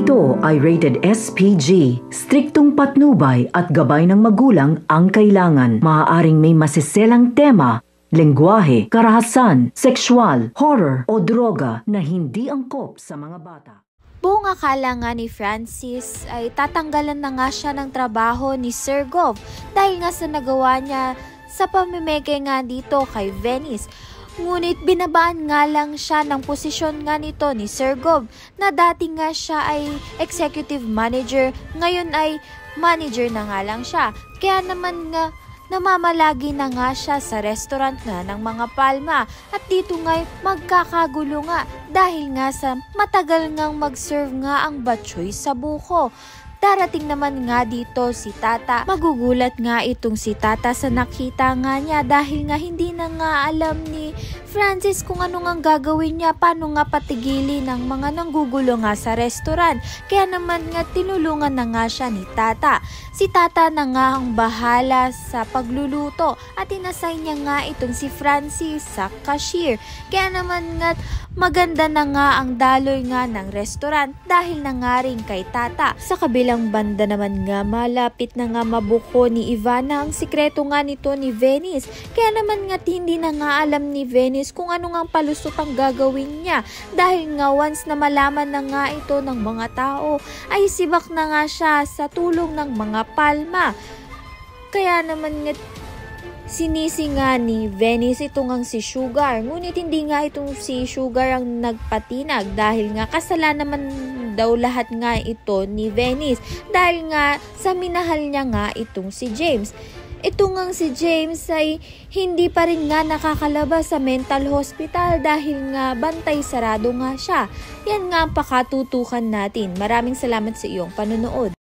Ito ay rated SPG. Striktong patnubay at gabay ng magulang ang kailangan. Maaaring may masiselang tema, lengguwahe, karahasan, sexual, horror o droga na hindi angkop sa mga bata. Buong akala nga ni Francis ay tatanggalan na nga siya ng trabaho ni Sir Gov dahil nga sa nagawa niya sa pamimeke nga dito kay Venice. Ngunit binabaan nga lang siya ng posisyon nga nito ni Sir Gov na dati nga siya ay executive manager, ngayon ay manager na nga lang siya. Kaya naman nga namamalagi na nga siya sa restaurant nga ng mga Palma at dito nga magkakagulo nga dahil nga sa matagal ngang mag-serve nga ang batchoy sa buko. Darating naman nga dito si Tata. Magugulat nga itong si Tata sa nakita nga niya dahil nga hindi na nga alam ni Francis kung ano nga gagawin niya, paano nga patigilin ng mga nanggugulo nga sa restaurant. Kaya naman nga tinulungan na nga siya ni Tata. Si Tata na nga ang bahala sa pagluluto at inassign niya nga itong si Francis sa cashier. Kaya naman nga maganda na nga ang daloy nga ng restaurant dahil na nga rin kay Tata. Sa kabilang banda naman nga malapit na nga mabuko ni Ivana ang sikreto nga nito ni Venice. Kaya naman nga hindi na nga alam ni Venice kung ano nga palusot ang gagawin niya dahil nga once na malaman na nga ito ng mga tao ay sibak na nga siya sa tulong ng mga Palma. Kaya naman nga sinisi nga ni Venice itong ang si Sugar. Ngunit hindi nga itong si Sugar ang nagpatinag dahil nga kasalanan naman daw lahat nga ito ni Venice dahil nga sa minahal niya nga itong si James. Ito ngang si James ay hindi pa rin nga nakakalabas sa mental hospital dahil nga bantay sarado nga siya. Yan nga ang pakatutukan natin. Maraming salamat sa iyong panonood.